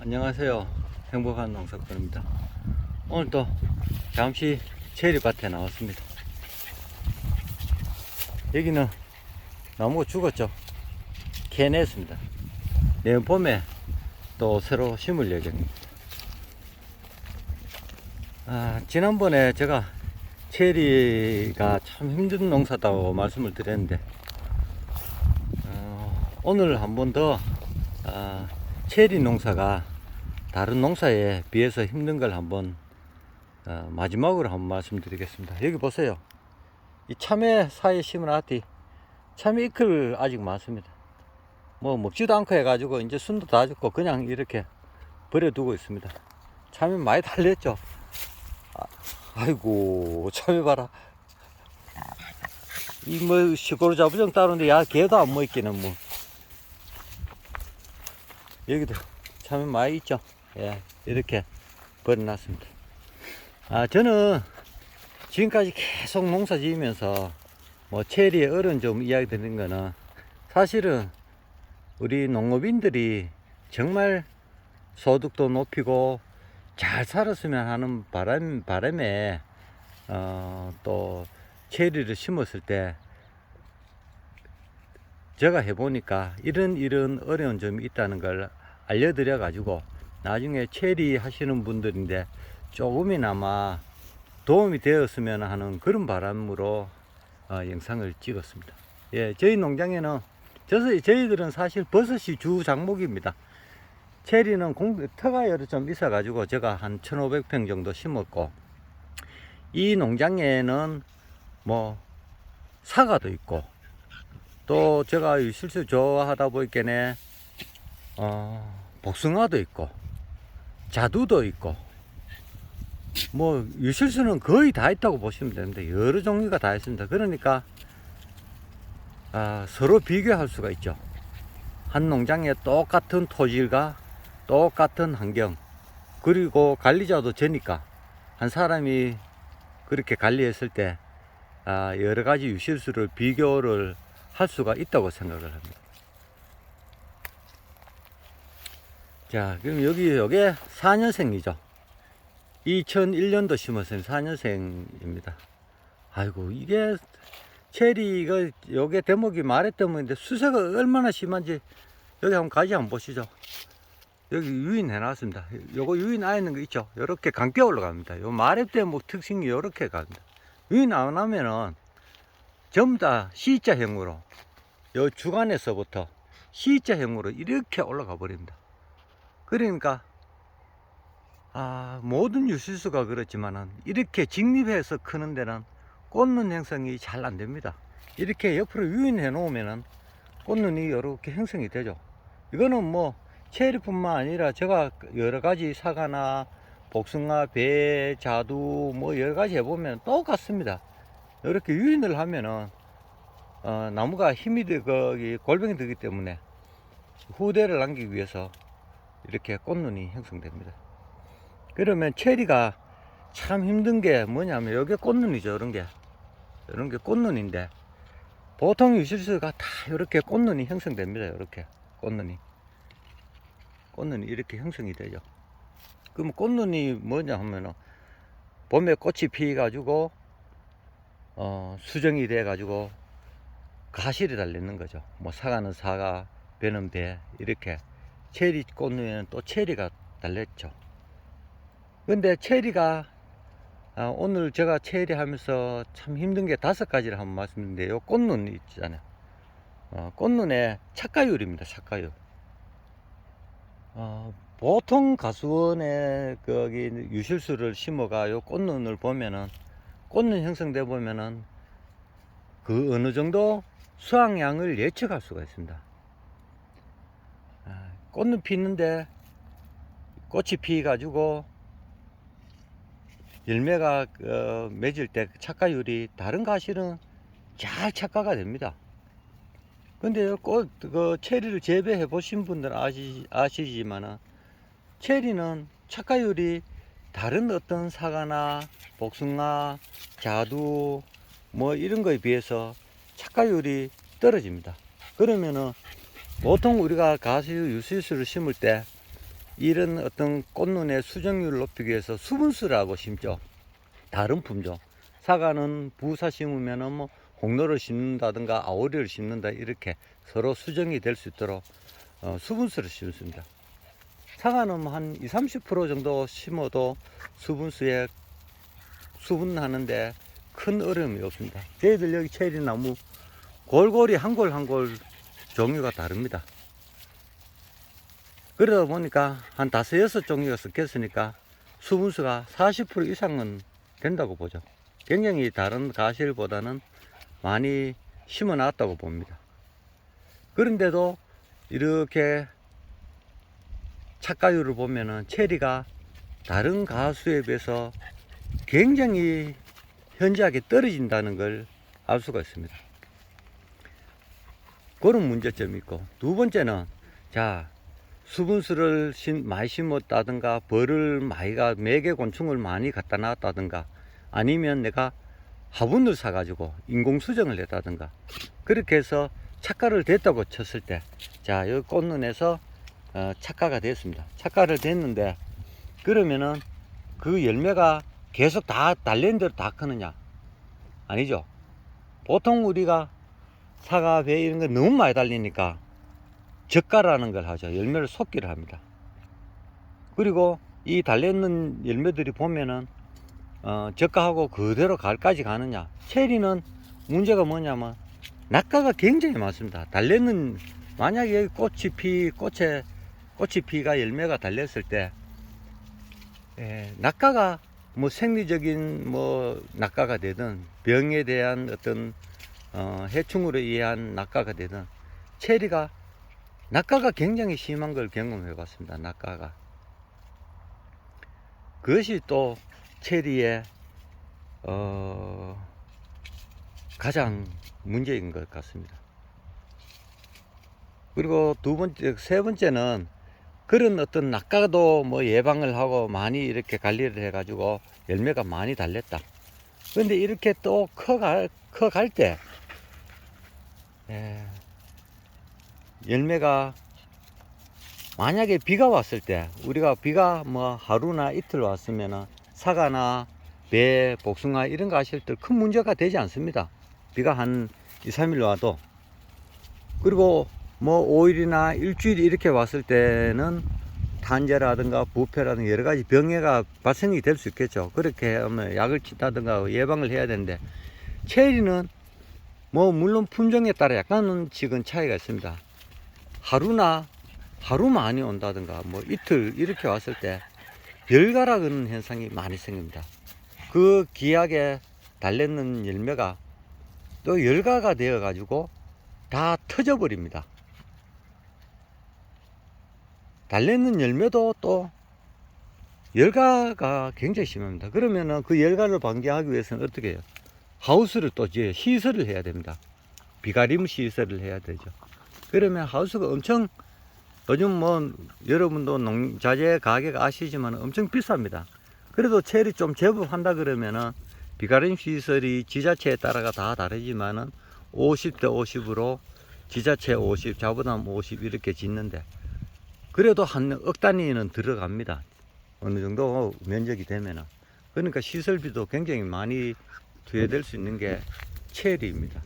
안녕하세요. 행복한 농사꾼입니다. 오늘 또 잠시 체리밭에 나왔습니다. 여기는 나무가 죽었죠. 캐냈습니다. 내년 봄에 또 새로 심을 예정입니다. 지난번에 제가 체리가 참 힘든 농사다고 말씀을 드렸는데 오늘 한 번 더 체리 농사가 다른 농사에 비해서 힘든 걸 한번 마지막으로 한번 말씀드리겠습니다. 여기 보세요. 이 참외 사이에 심어놨더니 참외 이클 아직 많습니다. 뭐 먹지도 않고 해가지고 이제 순도 다 죽고 그냥 이렇게 버려두고 있습니다. 참외 많이 달렸죠. 아이고 참외 봐라. 이 뭐 시골 자부정 따르는데 야 개도 안 먹기는 뭐. 여기도 참외 많이 있죠. 예, 이렇게 버려놨습니다. 저는 지금까지 계속 농사 지으면서 뭐 체리의 어려운 점 이야기 드린 거는 사실은 우리 농업인들이 정말 소득도 높이고 잘 살았으면 하는 바람에 또 체리를 심었을 때 제가 해보니까 이런 어려운 점이 있다는 걸 알려드려 가지고 나중에 체리 하시는 분들인데 조금이나마 도움이 되었으면 하는 그런 바람으로 영상을 찍었습니다. 예, 저희 농장에는 저희들은 사실 버섯이 주 작목입니다. 체리는 터가 여러 좀 있어 가지고 제가 한 1500평 정도 심었고, 이 농장에는 뭐 사과도 있고 또 제가 유실수 좋아하다 보니까 복숭아도 있고 자두도 있고 뭐 유실수는 거의 다 있다고 보시면 되는데 여러 종류가 다 있습니다. 그러니까 서로 비교할 수가 있죠. 한 농장에 똑같은 토질과 똑같은 환경, 그리고 관리자도 저니까 한 사람이 그렇게 관리했을 때 여러 가지 유실수를 비교를 할 수가 있다고 생각을 합니다. 자, 그럼 요게 4년생이죠. 2001년도 심었어요. 4년생입니다. 아이고, 이게 체리가 요게 대목이 말했던 수세가 얼마나 심한지 여기 한번 가지 한번 보시죠. 여기 유인 해놨습니다. 요거 유인 안 있는 거 있죠. 요렇게 강게 올라갑니다. 요 마랫대목 특징이 요렇게 갑니다. 유인 안 하면은 전부 다 C자형으로 요 주간에서부터 C자형으로 이렇게 올라가 버립니다. 그러니까 모든 유실수가 그렇지만은 이렇게 직립해서 크는 데는 꽃눈 형성이 잘 안 됩니다. 이렇게 옆으로 유인해 놓으면은 꽃눈이 이렇게 형성이 되죠. 이거는 뭐 체리뿐만 아니라 제가 여러 가지 사과나 복숭아, 배, 자두 뭐 여러 가지 해보면 똑같습니다. 이렇게 유인을 하면은 나무가 힘이 되고 골병이 되기 때문에 후대를 남기기 위해서 이렇게 꽃눈이 형성됩니다. 그러면 체리가 참 힘든 게 뭐냐면 여기 꽃눈이죠. 이런 게 꽃눈인데 보통 유실수가 다 이렇게 꽃눈이 형성됩니다. 이렇게 꽃눈이 이렇게 형성이 되죠. 그럼 꽃눈이 뭐냐 하면은 봄에 꽃이 피어 가지고 수정이 돼 가지고 가실이 달리는 거죠. 뭐 사과는 사과, 배는 배, 이렇게 체리 꽃눈에는 또 체리가 달렸죠. 근데 체리가 오늘 제가 체리 하면서 참 힘든 게 5가지를 한번 말씀드렸는데 요 꽃눈 있잖아요. 꽃눈의 착과율입니다. 착과율. 보통 가수원에 거기 유실수를 심어가 요 꽃눈을 보면은 꽃눈 형성돼 보면은 그 어느 정도 수확량을 예측할 수가 있습니다. 꽃눈 피는데 꽃이 피어 가지고 열매가 맺을 때 착과율이 다른 가실은 잘 착과가 됩니다. 근데 그 체리를 재배해 보신 분들은 아시지만은 체리는 착과율이 다른 어떤 사과나 복숭아, 자두 뭐 이런 거에 비해서 착과율이 떨어집니다. 그러면은 보통 우리가 가수 유실수를 심을 때 이런 어떤 꽃눈의 수정률을 높이기 위해서 수분수라고 심죠. 다른 품종. 사과는 부사 심으면은 뭐 홍로를 심는다든가 아오리를 심는다 이렇게 서로 수정이 될 수 있도록 수분수를 심습니다. 사과는 한 20-30% 정도 심어도 수분수에 수분하는데 큰 어려움이 없습니다. 저희들 여기 체리 나무 골고리 한 골 한 골 종류가 다릅니다. 그러다 보니까 한 5-6 종류가 섞였으니까 수분수가 40% 이상은 된다고 보죠. 굉장히 다른 과실보다는 많이 심어 놨다고 봅니다. 그런데도 이렇게 착과율을 보면은 체리가 다른 가수에 비해서 굉장히 현저하게 떨어진다는 걸 알 수가 있습니다. 그런 문제점이 있고, 두 번째는 자 수분수를 많이 심었다든가 벌을 많이가 매개곤충을 많이 갖다 놨다든가 아니면 내가 화분을 사 가지고 인공 수정을 했다든가 그렇게 해서 착과를 됐다고 쳤을 때, 자 여기 꽃눈에서 착과가 됐습니다. 착과를 됐는데 그러면은 그 열매가 계속 다 달린 대로 다 크느냐? 아니죠. 보통 우리가 사과, 배 이런 거 너무 많이 달리니까 적과라는 걸 하죠. 열매를 속기를 합니다. 그리고 이 달려있는 열매들이 보면은 적과하고 그대로 가을까지 가느냐? 체리는 문제가 뭐냐면 낙과가 굉장히 많습니다. 달려있는 만약에 여기 꽃이 피가 열매가 달렸을 때 낙과가 뭐 생리적인 뭐 낙과가 되든 병에 대한 어떤 해충으로 의한 낙과가 되든 체리가 낙과가 굉장히 심한 걸 경험해 봤습니다. 낙과가 그것이 또 체리의 가장 문제인 것 같습니다. 그리고 세 번째는 그런 어떤 낙과도 뭐 예방을 하고 많이 이렇게 관리를 해 가지고 열매가 많이 달렸다. 그런데 이렇게 또 커갈 때 열매가 만약에 비가 왔을 때 우리가 비가 뭐 하루나 이틀 왔으면은 사과나 배, 복숭아 이런 거 하실 때 큰 문제가 되지 않습니다. 비가 한 2-3일 와도. 그리고 뭐 5일이나 일주일 이렇게 왔을 때는 탄저라든가 부패라든가 여러 가지 병해가 발생이 될 수 있겠죠. 그렇게 하면 약을 치다든가 예방을 해야 되는데 체리는 뭐 물론 품종에 따라 약간은 지금 차이가 있습니다. 하루 많이 온다든가 뭐 이틀 이렇게 왔을 때 열가라 그런 현상이 많이 생깁니다. 그 기약에 달렸는 열매가 또 열가가 되어 가지고 다 터져 버립니다. 달렸는 열매도 또 열가가 굉장히 심합니다. 그러면은 그 열가를 방지하기 위해서는 어떻게 해요? 하우스를 또 이제 시설을 해야 됩니다. 비가림 시설을 해야 되죠. 그러면 하우스가 엄청 요즘 뭐 여러분도 농자재 가격 아시지만 엄청 비쌉니다. 그래도 체리 좀 제법 한다 그러면은 비가림 시설이 지자체에 따라가 다 다르지만은 50대 50으로 지자체 50, 자부담 50 이렇게 짓는데 그래도 한 억 단위는 들어갑니다. 어느 정도 면적이 되면은. 그러니까 시설비도 굉장히 많이 투여될 수 있는 게 체리입니다.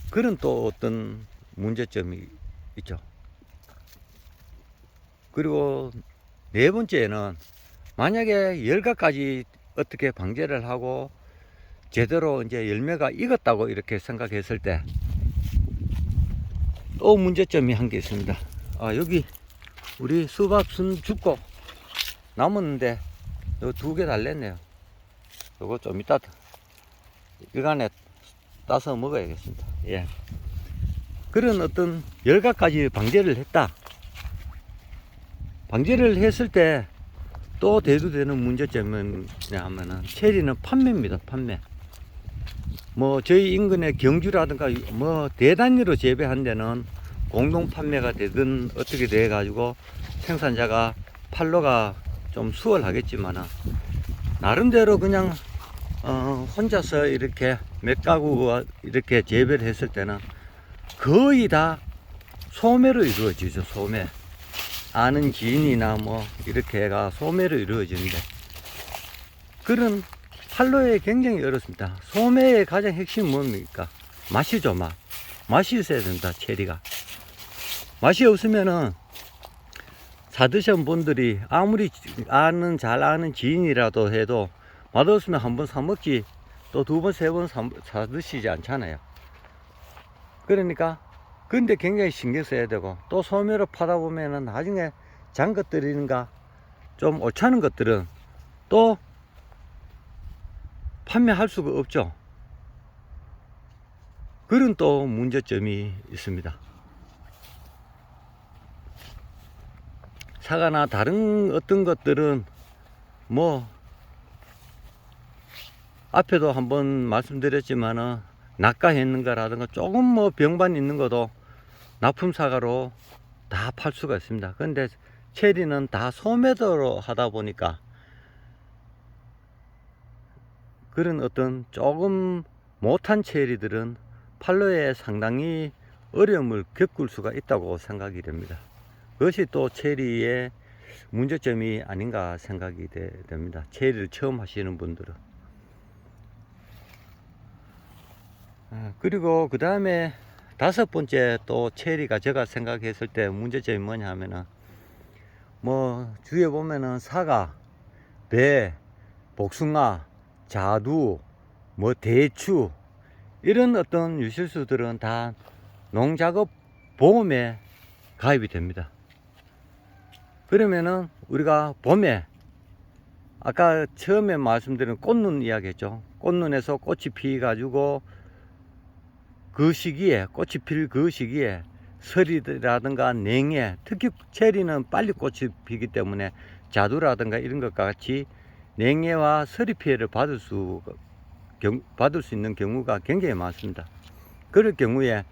그런 또 어떤 문제점이 있죠. 그리고 네 번째는 만약에 열가까지 어떻게 방제를 하고 제대로 이제 열매가 익었다고 이렇게 생각했을 때 또 문제점이 한 개 있습니다. 여기 우리 수박순 죽고 남았는데 요 2개 달렸네요. 요거 좀 이따 일간에 따서 먹어야겠습니다. 예. 그런 어떤 열가까지 방제를 했다. 방제를 했을 때 또 대두되는 문제점은 뭐냐면은 체리는 판매입니다. 판매. 뭐 저희 인근의 경주라든가 뭐 대단위로 재배한 데는 공동 판매가 되든 어떻게 돼 가지고 생산자가 판로가 좀 수월하겠지만은 나름대로 그냥 혼자서 이렇게 몇 가구가 이렇게 재배를 했을 때는 거의 다 소매로 이루어지죠. 소매. 아는 지인이나 뭐 이렇게가 소매로 이루어지는데, 그런 판로에 굉장히 어렵습니다. 소매의 가장 핵심은 뭡니까? 맛이죠. 맛이 있어야 된다. 체리가 맛이 없으면은 사드신 분들이 아무리 잘 아는 지인이라도 해도 맛없으면 한번 사 먹지 또 두 번, 세 번 사 드시지 않잖아요. 그러니까 근데 굉장히 신경 써야 되고, 또 소매로 파다 보면은 나중에 장 것들인가 좀 오차는 것들은 또 판매할 수가 없죠. 그런 또 문제점이 있습니다. 사과나 다른 어떤 것들은 뭐 앞에도 한번 말씀드렸지만은 납가했는 거라든가 조금 뭐 병반 있는 것도 납품 사과로 다 팔 수가 있습니다. 근데 체리는 다 소매도로 하다 보니까 그런 어떤 조금 못한 체리들은 판로에 상당히 어려움을 겪을 수가 있다고 생각이 됩니다. 그것이 또 체리의 문제점이 아닌가 생각이 됩니다. 체리를 처음 하시는 분들은. 그리고 그 다음에 다섯 번째 또 체리가 제가 생각했을 때 문제점이 뭐냐 하면은, 뭐 주위에 보면은 사과, 배, 복숭아, 자두, 뭐 대추, 이런 어떤 유실수들은 다 농작업 보험에 가입이 됩니다. 그러면은 우리가 봄에 아까 처음에 말씀드린 꽃눈 이야기 했죠. 꽃눈에서 꽃이 피 가지고 그 시기에, 꽃이 필 그 시기에 설이라든가 냉해, 특히 체리는 빨리 꽃이 피기 때문에 자두라든가 이런 것과 같이 냉해와 설이 피해를 받을 수 있는 경우가 굉장히 많습니다. 그럴 경우에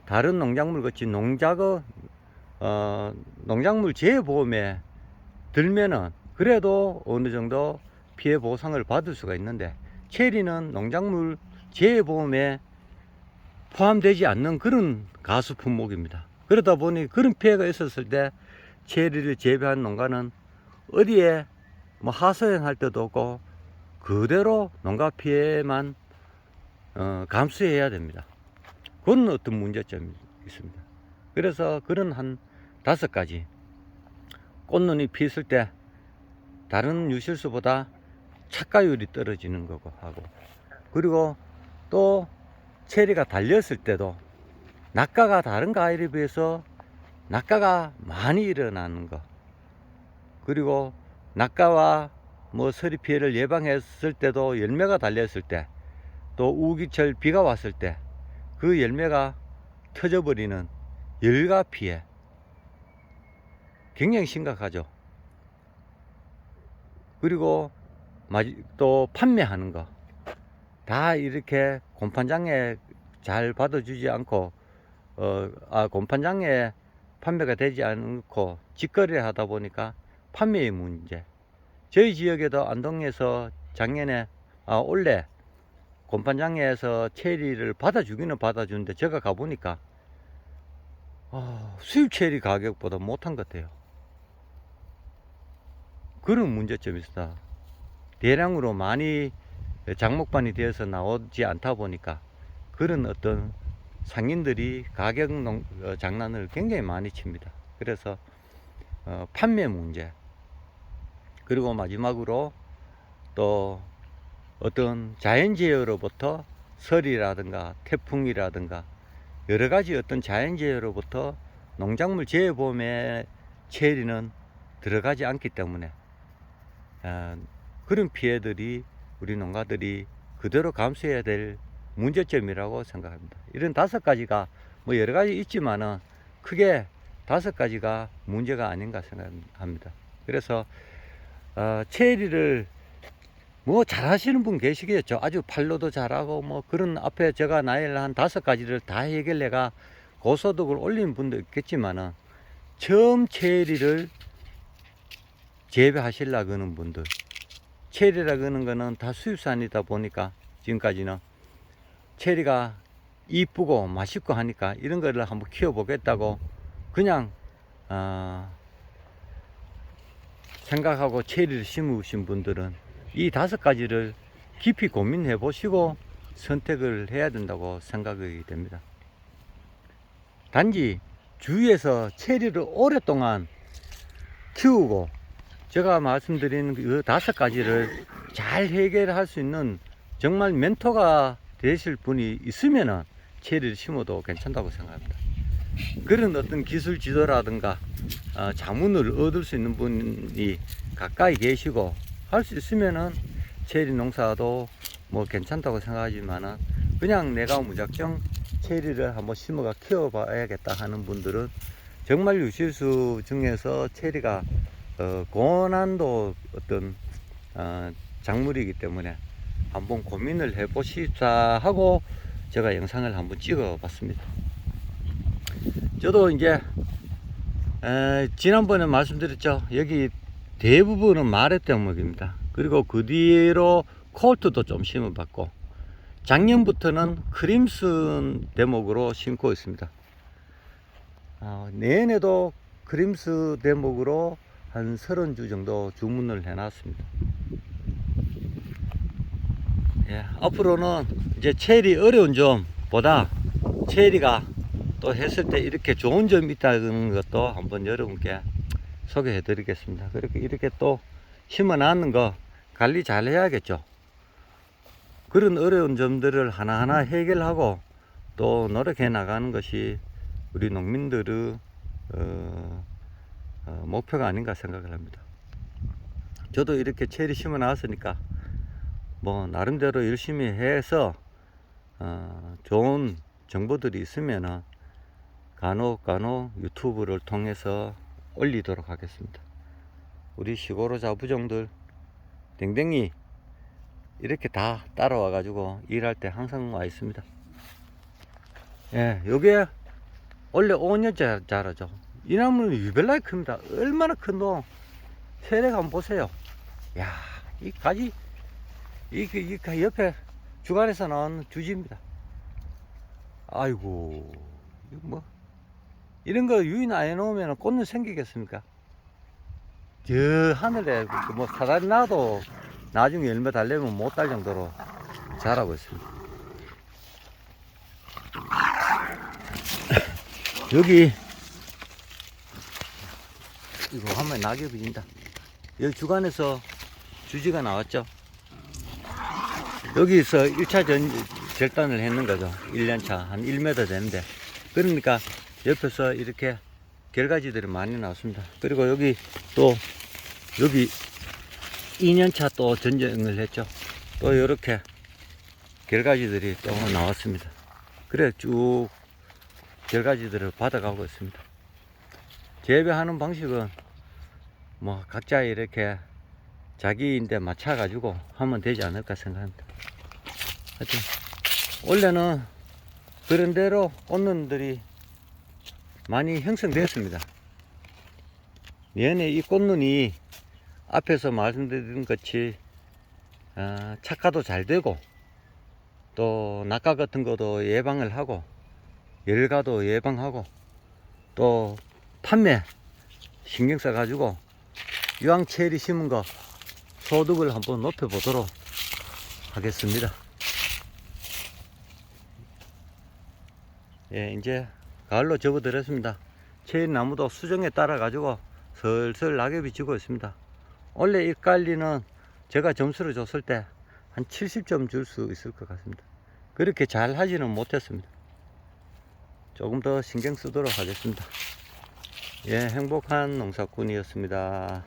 다른 농작물 같이 농작물 재해보험에 들면은 그래도 어느 정도 피해 보상을 받을 수가 있는데, 체리는 농작물 재해보험에 포함되지 않는 그런 가수 품목입니다. 그러다 보니 그런 피해가 있었을 때 체리를 재배한 농가는 어디에 뭐 하소연할 때도 없고 그대로 농가 피해만 감수해야 됩니다. 그건 어떤 문제점이 있습니다. 그래서 그런 한 5가지, 꽃눈이 피었을 때 다른 유실수보다 착가율이 떨어지는 거고 하고, 그리고 또 체리가 달렸을 때도 낙가가 다른 과일에 비해서 낙가가 많이 일어나는 거, 그리고 낙가와 뭐 서리 피해를 예방했을 때도 열매가 달렸을 때, 또 우기철 비가 왔을 때 그 열매가 터져버리는 열가 피해 굉장히 심각하죠. 그리고 또 판매하는 거 다 이렇게 곰판장에 잘 받아주지 않고 곰판장에 판매가 되지 않고 직거래를 하다 보니까 판매의 문제. 저희 지역에도 안동에서 작년에 올해 곰판장에서 체리를 받아주기는 받아주는데 제가 가보니까 수입 체리 가격보다 못한 것 같아요. 그런 문제점이 있다. 대량으로 많이 장목반이 되어서 나오지 않다 보니까 그런 어떤 상인들이 가격 장난을 굉장히 많이 칩니다. 그래서 판매 문제, 그리고 마지막으로 또 어떤 자연재해로부터 설이라든가 태풍이라든가 여러가지 어떤 자연재해로부터 농작물 재해보험에 체리는 들어가지 않기 때문에 그런 피해들이 우리 농가들이 그대로 감수해야 될 문제점이라고 생각합니다. 이런 5가지가 뭐 여러가지 있지만은 크게 5가지가 문제가 아닌가 생각합니다. 그래서 체리를 뭐 잘하시는 분 계시겠죠. 아주 팔로도 잘하고 뭐 그런 앞에 제가 나이를 한 5가지를 다 해결해가 고소득을 올리는 분도 있겠지만은 처음 체리를 재배하시려고 하는 분들, 체리라고 하는 거는 다 수입산이다 보니까 지금까지는 체리가 이쁘고 맛있고 하니까 이런 거를 한번 키워보겠다고 그냥 생각하고 체리를 심으신 분들은 이 5가지를 깊이 고민해 보시고 선택을 해야 된다고 생각이 됩니다. 단지 주위에서 체리를 오랫동안 키우고 제가 말씀드린 그 5가지를 잘 해결할 수 있는 정말 멘토가 되실 분이 있으면은 체리를 심어도 괜찮다고 생각합니다. 그런 어떤 기술 지도라든가 자문을 얻을 수 있는 분이 가까이 계시고 할 수 있으면은 체리 농사도 뭐 괜찮다고 생각하지만은 그냥 내가 무작정 체리를 한번 심어가 키워봐야겠다 하는 분들은 정말 유실수 중에서 체리가 고난도 어떤 작물이기 때문에 한번 고민을 해 보시자 하고 제가 영상을 한번 찍어 봤습니다. 저도 이제 지난번에 말씀드렸죠. 여기 대부분은 마레대목입니다. 그리고 그 뒤로 콜트도 좀 심어봤고 작년부터는 크림슨 대목으로 심고 있습니다. 내년에도 크림스 대목으로 한 30주 정도 주문을 해놨습니다. 예, 앞으로는 이제 체리 어려운 점보다 체리가 또 했을 때 이렇게 좋은 점이 있다는 것도 한번 여러분께 소개해 드리겠습니다. 그렇게 이렇게 또 심어 놨는 거 관리 잘 해야겠죠. 그런 어려운 점들을 하나하나 해결하고 또 노력해 나가는 것이 우리 농민들의 목표가 아닌가 생각을 합니다. 저도 이렇게 체리 심어 놨으니까 뭐 나름대로 열심히 해서 좋은 정보들이 있으면은 간혹 유튜브를 통해서 올리도록 하겠습니다. 우리 시골로 자부종들 댕댕이 이렇게 다 따라와 가지고 일할 때 항상 와 있습니다. 예, 요게 원래 5년째 자라죠. 이 나무는 유별나게 큽니다. 얼마나 큰 놈. 세력 한번 보세요. 야, 이 가지 이 옆에 주간에서 나온 주지입니다. 아이고, 이거 뭐 이런 거 유인 안 해놓으면 꽃은 생기겠습니까? 저 하늘에 뭐 사다리 놔도 나중에 열매 달려면 못 달 정도로 자라고 있습니다. 여기 이거 한번 낙엽이 진다. 여기 주간에서 주지가 나왔죠. 여기서 1차 절단을 했는 거죠. 1년차 한 1m 되는데, 그러니까 옆에서 이렇게 결가지들이 많이 나왔습니다. 그리고 여기 또 여기 2년차 또 전쟁을 했죠. 또 이렇게 결가지들이 또 나왔습니다. 그래 쭉 결가지들을 받아가고 있습니다. 재배하는 방식은 뭐 각자 이렇게 자기인데 맞춰 가지고 하면 되지 않을까 생각합니다. 하여튼 원래는 그런 대로 꽃눈들이 많이 형성되었습니다. 내년에 이 꽃눈이 앞에서 말씀드린 것이 착화도 잘 되고 또 낙과 같은 것도 예방을 하고 열가도 예방하고 또 판매 신경 써 가지고 유황 체리 심은 거 소득을 한번 높여 보도록 하겠습니다. 예, 이제 가을로 접어들었습니다. 체리 나무도 수정에 따라 가지고 슬슬 낙엽이 지고 있습니다. 원래 이 관리는 제가 점수를 줬을 때 한 70점 줄 수 있을 것 같습니다. 그렇게 잘 하지는 못했습니다. 조금 더 신경 쓰도록 하겠습니다. 예, 행복한 농사꾼이었습니다.